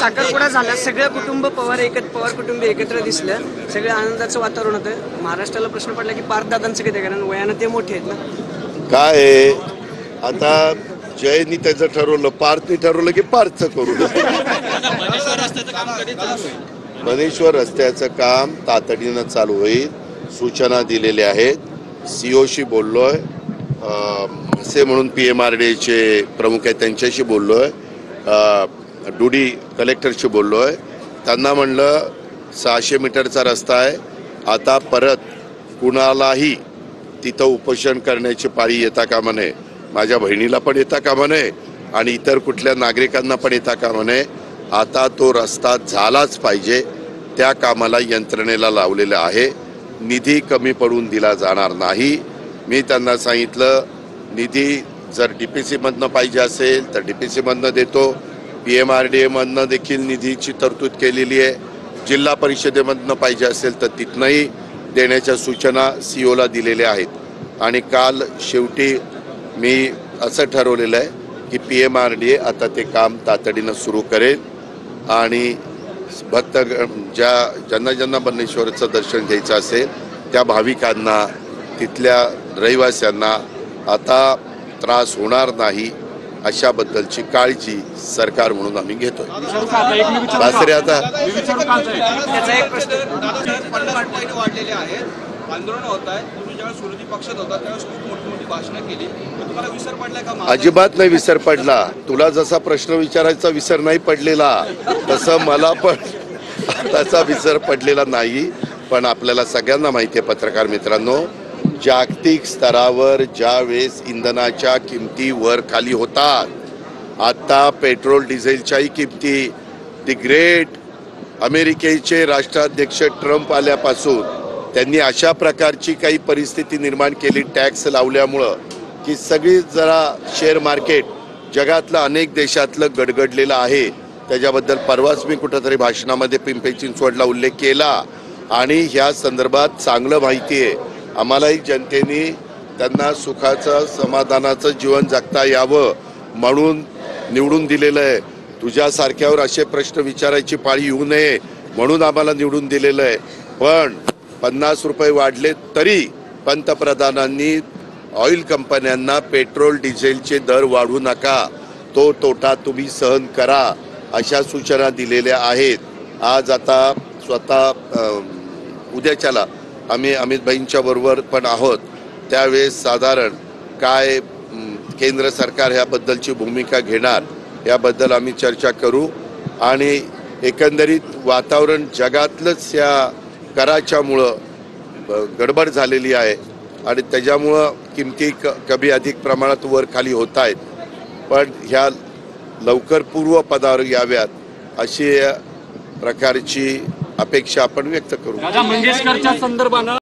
साखरपुडा झाला, सगळं कुटुंब पवार कुटुंब एकत्र दिसलं, सगळं आनंदाचं वातावरण होतं। महाराष्ट्राला प्रश्न पडला की पार्थदादांचं किती, कारण वयानं ते मोठे आहेत ना। काय आता जयनी त्याचं ठरवलं, पार्थनी ठरवलं की पार्थचं करू। मनेश्वर रस्त्याचं काम तातडीनं चालू होईल, सूचना दिलेल्या आहेत। सीओशी बोललोय, असे म्हणून PMRDAचे प्रमुख आहेत त्यांच्याशी बोललोय, डुडी कलेक्टरशी बोललोय। त्यांना म्हणलं 600 मीटरचा रस्ता आहे, आता परत कुणालाही तिथं उपोषण करण्याची पाळी येता कामा नये, माझ्या बहिणीला पण येता कामा नये आणि इतर कुठल्या नागरिकांना पण येता कामा नये। आता तो रस्ता झालाच पाहिजे, त्या कामाला यंत्रणेला लावलेलं आहे। निधी कमी पडून दिला जाणार नाही। मी त्यांना सांगितलं, निधी जर DPC मधनं पाहिजे असेल तर DPC मधनं देतो, PMRDA मधनं देखील निधीची तरतूद केलेली आहे, जिल्हा परिषदेमधनं पाहिजे असेल तर तिथनंही देण्याच्या सूचना COला दिलेल्या आहेत। आणि काल शेवटी मी असं ठरवलेलं आहे की PMRDA आता ते काम तातडीनं सुरू करेल आणि भक्त ज्यांना बन्नेश्वरचं दर्शन घ्यायचं असेल त्या भाविकांना, तिथल्या रहिवाशांना आता त्रास होणार नाही अशाबद्दलची काळजी सरकार म्हणून आम्ही घेतोय। बासरे आता त्याचा एक प्रश्न, वाढलेले आहेत, आंदोलन होत आहे, तुम्ही ज्यावेळेस विरोधी पक्षात होता त्यावेळेस खूप मोठी मोठी भाषणं केली, तुम्हाला विसर पडलाय का? अजिबात नाही विसर पडला। तुला जसा प्रश्न विचारायचा विसर नाही पडलेला तसं मला पण त्याचा विसर पडलेला नाही। पण आपल्याला सगळ्यांना माहिती आहे पत्रकार मित्रांनो, जागतिक स्तरावर ज्या वेळेस इंधनाच्या किमती वर खाली होतात, आता पेट्रोल डिझेलच्याही किमती, दी ग्रेट अमेरिकेचे राष्ट्राध्यक्ष ट्रम्प आल्यापासून त्यांनी अशा प्रकारची काही परिस्थिती निर्माण केली, टॅक्स लावल्यामुळं, की सगळी जरा शेअर मार्केट जगातलं अनेक देशातलं गडगडलेलं आहे। त्याच्याबद्दल परवाच मी कुठंतरी भाषणामध्ये पिंपरी चिंचवडला उल्लेख केला आणि ह्या संदर्भात चांगलं माहिती आहे। आम्हालाही जनतेने त्यांना सुखाचं समाधानाचं जीवन जगता यावं म्हणून निवडून दिलेलं आहे। तुझ्यासारख्यावर असे प्रश्न विचारायची पाळी येऊ नये म्हणून आम्हाला निवडून दिलेलं आहे। पण 50 रुपये वाढले तरी पंतप्रधानांनी ऑइल कंपन्यांना पेट्रोल डिझेलचे दर वाढवू नका, तो तोटा तुम्ही सहन करा अशा सूचना दिलेल्या आहेत। आज आता स्वतः उद्याच्याला आम्ही अमित भाईंच्या बरोबर पण आहोत, त्यावेळेस साधारण काय केंद्र सरकार ह्याबद्दलची भूमिका घेणार याबद्दल आम्ही चर्चा करू। आणि एकंदरीत वातावरण जगातलंच या कराच्यामुळं गडबड झालेली आहे आणि त्याच्यामुळं किमती कमी अधिक प्रमाणात वर खाली होत आहेत, पण ह्या लवकर पूर्वपदावर याव्यात अशी प्रकारची अपेक्षा आपण व्यक्त करू। राजा मंगेशकरच्या संदर्भानं